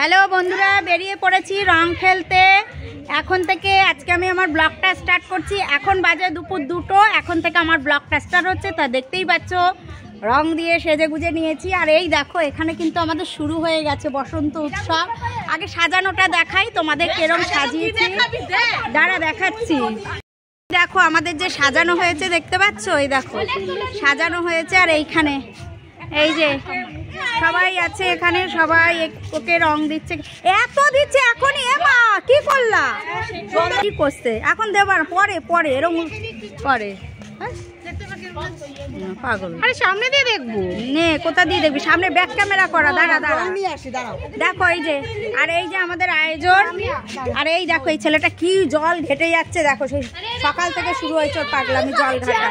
Hello বন্ধুরা, বেরিয়ে পড়েছি রং খেলতে। এখন থেকে আজকে আমি আমার ব্লগটা স্টার্ট করছি। এখন বাজে দুপুর 2টো। এখন থেকে আমার ব্লগটা স্টার্ট হচ্ছে, তা দেখতেই পাচ্ছ রং দিয়ে সেজে গুজে নিয়েছি। আর এই দেখো এখানে কিন্তু আমাদের শুরু হয়ে গেছে বসন্ত উৎসব। আগে সাজানোটা দেখাই তোমাদের, কেরম সাজিয়েছি দাঁড়া দেখাচ্ছি। দেখো আমাদের যে সাজানো হয়েছে দেখতে পাচ্ছ, এই দেখো সাজানো হয়েছে। আর এইখানে এই যে সবাই আছে, এখানে সবাই ওকে রং দিচ্ছে। এত দিচ্ছে এখনই, এমা কি করলা, কি করছে এখন দেবার পরে পরে এরকম করে পাগল। আরে সামনে দিয়ে দেখবো নে, কোথা দিয়ে দেখবি, সামনে ব্যাক ক্যামেরা করা। দাঁড়া দাঁড়া দেখো এই যে, আর এই যে আমাদের আয়োজন। আর এই দেখো এই ছেলেটা কি জল ঘেটে যাচ্ছে, দেখো সেই সকাল থেকে শুরু হয়েছে পাগলামি জল ঘাটা।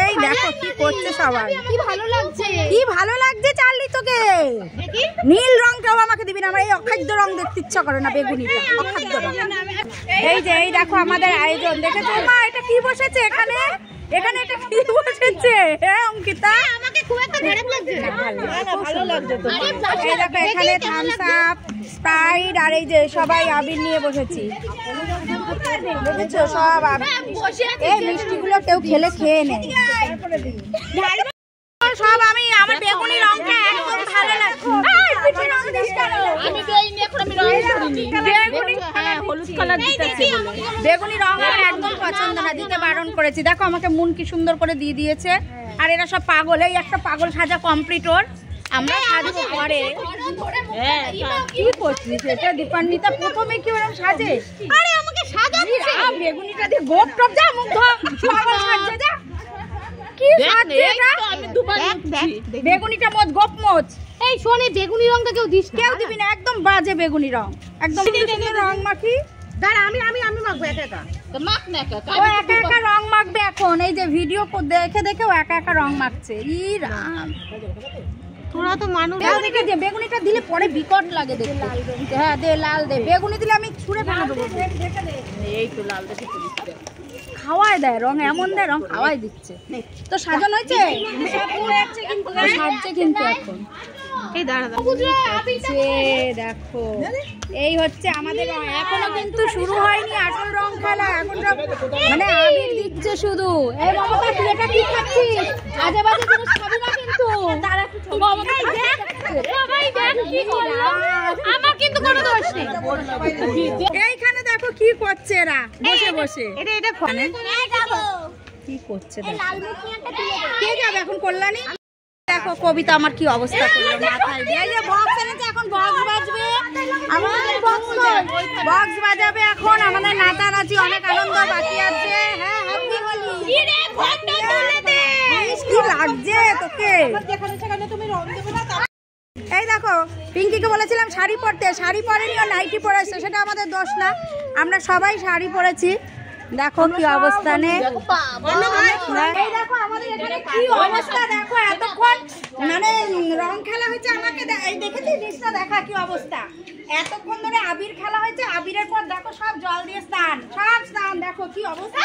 এই দেখো কি করছে সবাই, কি ভালো লাগছে, কি ভালো লাগছে। চার্লি তোকে নীল রংটাও আমাকে দিবি না, আমার এই অখাদ্য রং দেখতে ইচ্ছা করে না, বেগুনিটা অখাদ্য রং। এই যে এই দেখো আমাদের আয়োজন দেখেছো মা, এটা কি বসেছে এখানে, এখানে এটা কি বসেছে হ্যাঁ অঙ্কিতা, আমাকে খুব একটা খারাপ লাগছে না, ভালো লাগছে তো। এই দেখো এখানে থামস আপ, স্প্রাইট, আর এই যে সবাই আবির নিয়ে বসেছি বুঝেছো সব। এই মিষ্টিগুলো কেউ খেলে খেয়ে নেয় সব। আমি আমার বেগুনি রংটা একদম ভালো লাগছে। বেগুনি রং আমার একদম পছন্দ না, দিতে বারণ করেছি। দেখো আমাকে মুন কি সুন্দর করে দিয়ে দিয়েছে। আর এরা সব পাগল, এই একটা পাগল সাজা কমপ্লিট ওর, আমরা সাজবো পরে। কি করছিস এটা দীপান্বিতা, প্রথমে কি ওরকম সাজে? আরে আমাকে সাজাচ্ছে বেগুনিটা দিয়ে গোপ টপ, যা মুখ ধো, পাগল সাজছে যা। কি সাজছে এটা, আমি দুবার বেগুনিটা মোচ গোপ মোচ। এই শোনে বেগুনি রংটা কেউ দিস, কেউ দিবি না, একদম বাজে বেগুনি রং, একদম রং মাখি। দাঁড়া আমি মাখবো একা একা, মাখ না একা, ও একা একা রং মাখবে এখন। এই যে ভিডিও দেখে দেখে ও একা একা রং মাখছে। ই রাম, তোরা তো মানুষ দেখে দে, বেগুনিটা দিলে পরে বিকট লাগে দেখতে। হ্যাঁ দে, লাল দে, বেগুনি দিলে আমি ছুঁড়ে ফেলে দেবো। এই তো লাল দেখে খাওয়ায় দেয় রং, এমন দেয় রং খাওয়াই দিচ্ছে। তো সাজানো হয়েছে, সাজছে কিন্তু এখন। এই দেখো এই হচ্ছে আমাদের রং, এখনো কিন্তু শুরু হয়নি আসল রং খেলা। এখন সব মানে আবির দিচ্ছে শুধু। এই মমতা তুই এটা কি খাচ্ছিস, আজে বাজে জিনিস খাবি না কিন্তু। আমার কিন্তু কোনো দোষ নেই। এইখানে দেখো কি করছে এরা বসে বসে, কি করছে কে যাবে এখন কল্যাণী। দেখো কবিতা আমার কি অবস্থা করলো মাথায় দিয়ে। এই যে বক্স এনেছে, এখন বক্স বাজবে, আমাদের বক্স বাজাবে এখন। আমাদের নাচানাচি অনেক আনন্দ বাকি আছে। হ্যাঁ হ্যাপি হোলি। কি লাগছে তোকে, এই দেখো পিঙ্কিকে বলেছিলাম শাড়ি পরতে, শাড়ি পরেনি, ও নাইটি পরেছে। সেটা আমাদের দোষ না, আমরা সবাই শাড়ি পরেছি। দেখো কি অবস্থা নে, দেখো আমাদের এখানে কি অবস্থা। দেখো এতক্ষণ মানে রং খেলা হয়েছে, আমাকে দেখেছি জিনিসটা দেখা কি অবস্থা। এতক্ষণ ধরে আবির খেলা হয়েছে, আবিরের পর দেখো সব জল দিয়ে স্নান, সব স্নান। দেখো কি অবস্থা,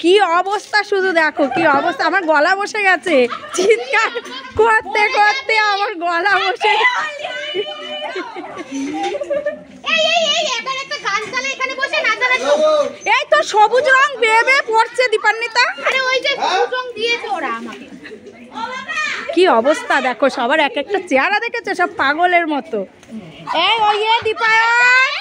কি অবস্থা শুধু দেখো কি অবস্থা। আমার গলা বসে গেছে, চিৎকার করতে করতে আমার গলা বসে গেছে। এই তো সবুজ রং বেয়ে বেয়ে পড়ছে দীপান্বিতা। আরে ওই যে সবুজ রং দিয়েছে ওরা আমাকে। কি অবস্থা দেখো সবার, এক একটা চেহারা দেখেছো সব পাগলের মতো। এই ওই দীপায়ন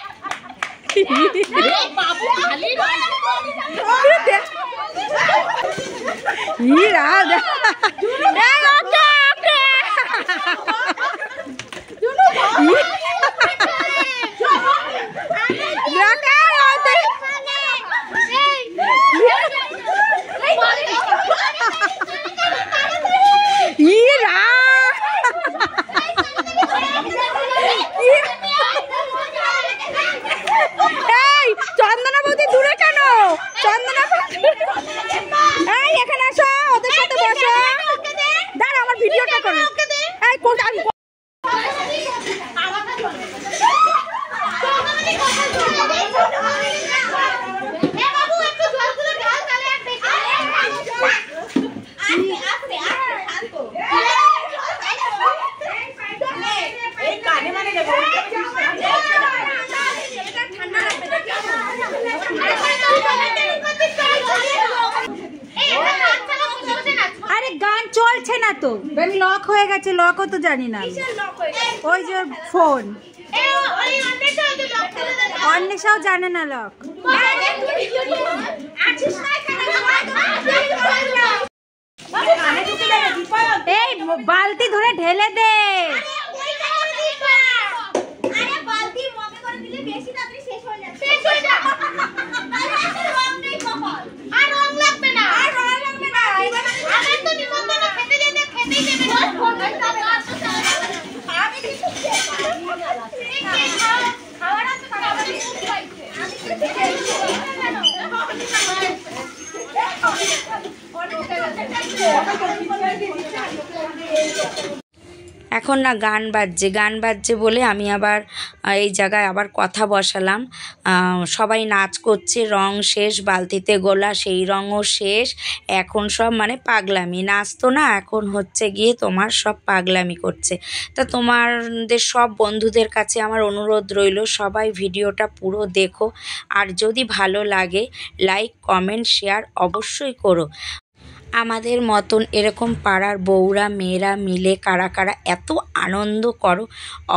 চন্দনা তো লক হয়ে গেছে, লকও তো জানি না। ওই যে ফোন অন্বেষাও জানে না লক। এই বালতি ধরে ঢেলে দে। এখন না গান বাজছে বলে আমি আবার এই জায়গায় আবার কথা বসালাম। সবাই নাচ করছে, রং শেষ, বালতিতে গোলা সেই রঙও শেষ। এখন সব মানে পাগলামি, নাচ তো না, এখন হচ্ছে গিয়ে তোমার সব পাগলামি করছে। তা তোমাদের সব বন্ধুদের কাছে আমার অনুরোধ রইল, সবাই ভিডিওটা পুরো দেখো, আর যদি ভালো লাগে লাইক কমেন্ট শেয়ার অবশ্যই করো। আমাদের মতন এরকম পাড়ার বউরা মেয়েরা মিলে কারা কারা এত আনন্দ করো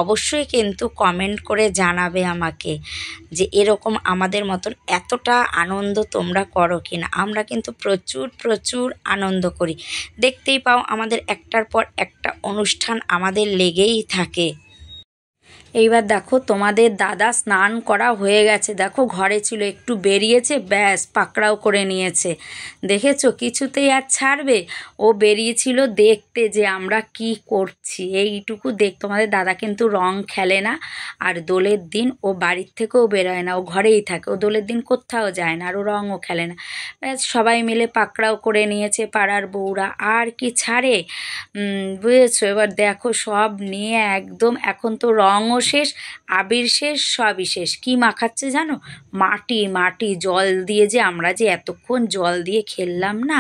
অবশ্যই কিন্তু কমেন্ট করে জানাবে আমাকে, যে এরকম আমাদের মতন এতটা আনন্দ তোমরা করো কিনা। আমরা কিন্তু প্রচুর প্রচুর আনন্দ করি, দেখতেই পাও আমাদের একটার পর একটা অনুষ্ঠান আমাদের লেগেই থাকে। এইবার দেখো তোমাদের দাদা স্নান করা হয়ে গেছে, দেখো ঘরে ছিল একটু বেরিয়েছে, ব্যাস পাকড়াও করে নিয়েছে। দেখেছো কিছুতেই আর ছাড়বে, ও বেরিয়েছিল দেখতে যে আমরা কি করছি, এইটুকু তোমাদের দাদা কিন্তু রং খেলে না, আর দোলের দিন ও বাড়ির থেকেও বেরোয় না, ও ঘরেই থাকে, ও দোলের দিন কোথাও যায় না, আর ও রঙও খেলে না। ব্যাস সবাই মিলে পাকড়াও করে নিয়েছে পাড়ার বউরা, আর কি ছাড়ে বুঝেছো। এবার দেখো সব নিয়ে একদম, এখন তো রঙও শেষ, আবির শেষ, সবই শেষ। কি মাখাচ্ছে জানো, মাটি জল দিয়ে, যে আমরা যে এতক্ষণ জল দিয়ে খেললাম না,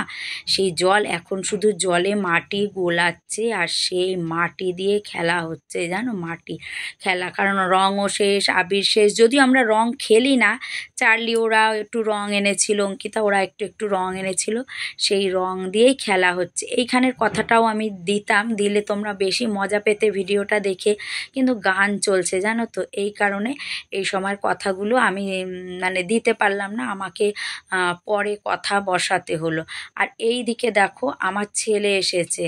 সেই জল এখন শুধু জলে মাটি গোলাচ্ছে, আর সেই মাটি দিয়ে খেলা হচ্ছে জানো, মাটি খেলা। কারণ রঙও শেষ, আবির শেষ। যদিও আমরা রং খেলি না, চার্লি ওরা একটু রং এনেছিল, অঙ্কিতা ওরা একটু রং এনেছিল, সেই রং দিয়েই খেলা হচ্ছে। এইখানের কথাটাও আমি দিলে তোমরা বেশি মজা পেতে ভিডিওটা দেখে, কিন্তু গান চলছে জানো তো, এই কারণে এই সময়ের কথাগুলো আমি মানে দিতে পারলাম না, আমাকে পরে কথা বসাতে হলো। আর এই দিকে দেখো আমার ছেলে এসেছে,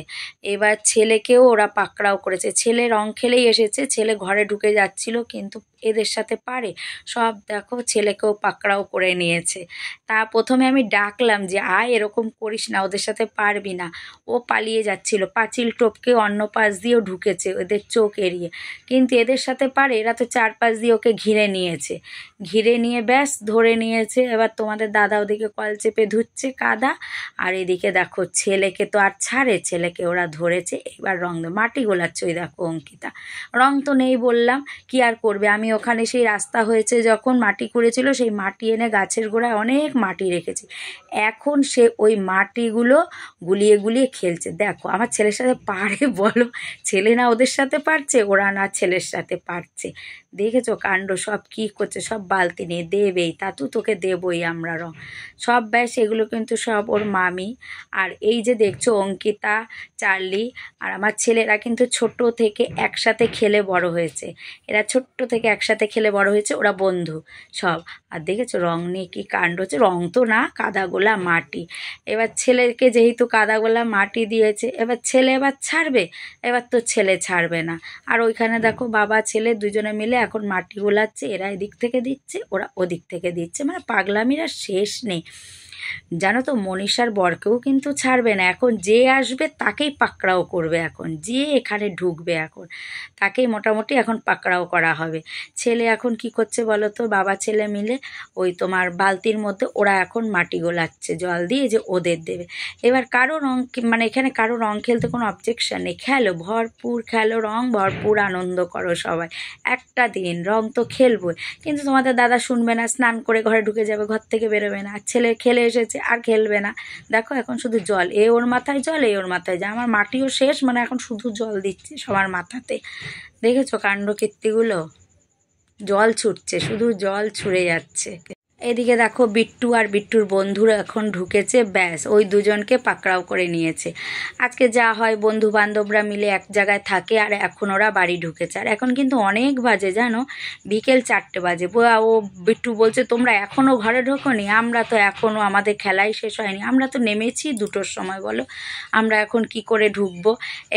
এবার ছেলেকেও ওরা পাকড়াও করেছে। ছেলে রং খেলেই এসেছে, ছেলে ঘরে ঢুকে যাচ্ছিল, কিন্তু এদের সাথে পারে সব, দেখো ছেলেকেও পাকড়াও করে নিয়েছে। তা প্রথমে আমি ডাকলাম যে আয়, এরকম করিস না, ওদের সাথে পারবি না। ও পালিয়ে যাচ্ছিল, পাঁচিল টপকে অন্য পাশ দিয়েও ঢুকেছে ওদের চোখ এড়িয়ে, কিন্তু এদের সাথে পারে, এরা তো চারপাশ দিয়ে ওকে ঘিরে নিয়ে ব্যাস ধরে নিয়েছে। এবার তোমাদের দাদা ওদিকে কল চেপে ধুচ্ছে কাদা, আর এদিকে দেখো ছেলেকে তো আর ছাড়ে, ছেলেকে ওরা ধরেছে। এবার রং মাটি গোলাচ্ছে, ওই দেখো অঙ্কিতা, রং তো নেই বললাম, কি আর করবে। আমি ওখানে সেই রাস্তা হয়েছে যখন মাটি করেছিল, সেই মাটি এনে গাছের গোড়ায় অনেক মাটি রেখেছি, এখন সে ওই মাটিগুলো গুলিয়ে খেলছে। দেখো আমার ছেলের সাথে পারে বলো, ছেলে না ওদের সাথে পারছে, ওরা না ছেলের সাথে পারছে। দেখেছো কাণ্ড, সব কি করছে, সব বালতি নিয়ে দেবেই, তাতু তোকে দেবই আমরা রং সব। ব্যাস এগুলো কিন্তু সব ওর মামি। আর এই যে দেখছো অঙ্কিতা, চার্লি আর আমার ছেলেরা কিন্তু ছোট থেকে একসাথে খেলে বড় হয়েছে, এরা ছোট্ট থেকে একসাথে খেলে বড় হয়েছে, ওরা বন্ধু সব। আর দেখেছো রং নিয়ে কি কাণ্ড হচ্ছে, রং তো না, কাদা গোলা মাটি। এবার ছেলেকে যেহেতু কাদা গোলা মাটি দিয়েছে, এবার ছেলে এবার ছাড়বে, এবার তো ছেলে ছাড়বে না। আর ওইখানে দেখো বাবা ছেলে দুজনে মিলে এখন মাটি গোলাচ্ছে, এরা এদিক থেকে দিচ্ছে, ওরা ওদিক থেকে দিচ্ছে, মানে পাগলামিরা শেষ নেই জানো তো। মনীষার বরকেও কিন্তু ছাড়বে না, এখন যে আসবে তাকেই পাকড়াও করবে, এখন যে এখানে ঢুকবে এখন তাকেই মোটামুটি এখন পাকড়াও করা হবে। ছেলে এখন কি করছে বলো তো, বাবা ছেলে মিলে ওই তোমার বালতির মধ্যে ওরা এখন মাটি গোলাচ্ছে জল দিয়ে, যে ওদের দেবে। এবার কারো রং মানে এখানে কারো রং খেলতে কোনো অবজেকশন নেই, খেলো ভরপুর, খেলো রং ভরপুর, আনন্দ করো সবাই। একটা দিন রং তো খেলবো, কিন্তু তোমাদের দাদা শুনবে না, স্নান করে ঘরে ঢুকে যাবে, ঘর থেকে বেরোবে না। ছেলে খেলে এসেছে আর খেলবে না, দেখো এখন শুধু জল, এ ওর মাথায় জল, এ ওর মাথায় জল। আমার মাটিও শেষ, মানে এখন শুধু জল দিচ্ছে সবার মাথাতে। দেখেছো কাণ্ড কীর্তিগুলো, জল ছুটছে, শুধু জল ছুঁড়ে যাচ্ছে। এদিকে দেখো বিট্টু আর বিট্টুর বন্ধুরা এখন ঢুকেছে, ব্যাস ওই দুজনকে পাকড়াও করে নিয়েছে। আজকে যা হয় বন্ধু বান্ধবরা মিলে এক জায়গায় থাকে, আর এখন ওরা বাড়ি ঢুকেছে। আর এখন কিন্তু অনেক বাজে জানো, বিকেল 4টে বাজে। ও বিট্টু বলছে তোমরা এখনও ঘরে ঢোকোনি? আমরা তো এখনও, আমাদের খেলাই শেষ হয়নি, আমরা তো নেমেছি 2টোর সময়, বলো আমরা এখন কি করে ঢুকবো?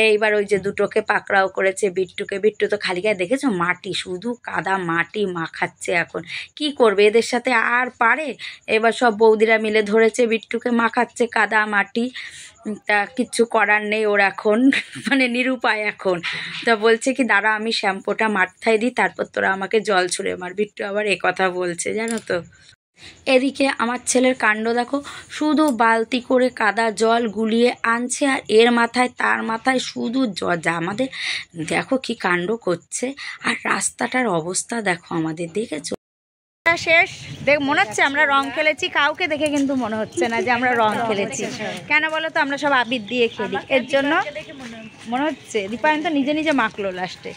এইবার ওই যে দুটোকে পাকড়াও করেছে বিট্টুকে। বিট্টু তো খালি গায়ে দেখেছো, মাটি, শুধু কাদা মাটি মাখাচ্ছে। এখন কি করবে, এদের সাথে আর পারে? এবার সব বৌদিরা মিলে ধরেছে বিট্টুকে, মাখাচ্ছে কাদা মাটি। তা কিচ্ছু করার নেই ওর এখন, মানে নিরুপায় এখন। তা বলছে কি দাঁড়া আমি শ্যাম্পুটা মাথায় দিই, তারপর তোরা আমাকে জল ছুঁড়ে মার। বিট্টু আবার কথা বলছে জানো তো। এদিকে আমার ছেলের কাণ্ড দেখো, শুধু বালতি করে কাদা জল গুলিয়ে আনছে, আর এর মাথায় তার মাথায় শুধু যা আমাদের দেখো কি কাণ্ড করছে। আর রাস্তাটার অবস্থা দেখো আমাদের, দেখেছো? শেষ মনে হচ্ছে আমরা রং খেলেছি, কাউকে দেখে কিন্তু মনে হচ্ছে না যে আমরা রং খেলেছি। কেন বলো তো, আমরা সব আবির দিয়ে খেলি, এর জন্য মনে হচ্ছে। দীপায়ন তো নিজে নিজে মাখলো লাস্টে,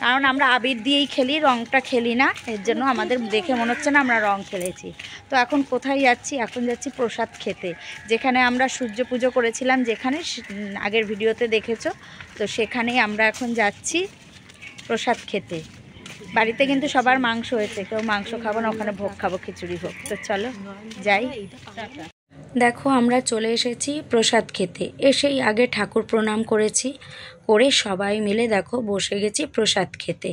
কারণ আমরা আবির দিয়েই খেলি, রংটা খেলি না, এর জন্য আমাদের দেখে মনে হচ্ছে না আমরা রং খেলেছি। তো এখন কোথায় যাচ্ছি? এখন যাচ্ছি প্রসাদ খেতে, যেখানে আমরা সূর্য পুজো করেছিলাম, যেখানে আগের ভিডিওতে দেখেছো। তো সেখানেই আমরা এখন যাচ্ছি প্রসাদ খেতে। বাড়িতে কিন্তু সবার মাংস হয়েছে, কেউ মাংস খাবো না, ওখানে ভোগ খাবো, খিচুড়ি ভোগ। তো চলো যাই। দেখো আমরা চলে এসেছি প্রসাদ খেতে। এসেই আগে ঠাকুর প্রণাম করেছি, করে সবাই মিলে দেখো বসে গেছি প্রসাদ খেতে।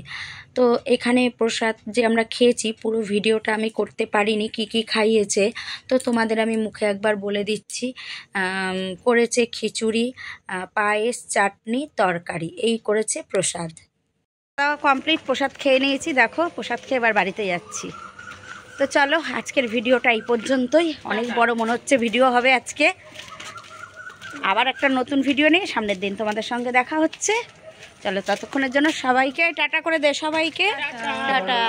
তো এখানে প্রসাদ যে আমরা খেয়েছি, পুরো ভিডিওটা আমি করতে পারিনি, কি কি খাইয়েছে তো তোমাদের আমি মুখে একবার বলে দিচ্ছি। করেছে খিচুড়ি, পায়েস, চাটনি, তরকারি, এই করেছে প্রসাদ। কমপ্লিট প্রসাদ খেয়ে নিয়েছি, দেখো প্রসাদ খেয়ে এবার বাড়িতে যাচ্ছি। তো চলো আজকের ভিডিওটা এই পর্যন্তই। অনেক বড় মনে হচ্ছে ভিডিও হবে আজকে। আবার একটা নতুন ভিডিও নিয়ে সামনের দিন তোমাদের সঙ্গে দেখা হচ্ছে। চলো ততক্ষণের জন্য সবাইকে টাটা করে দে, সবাইকে টাটা।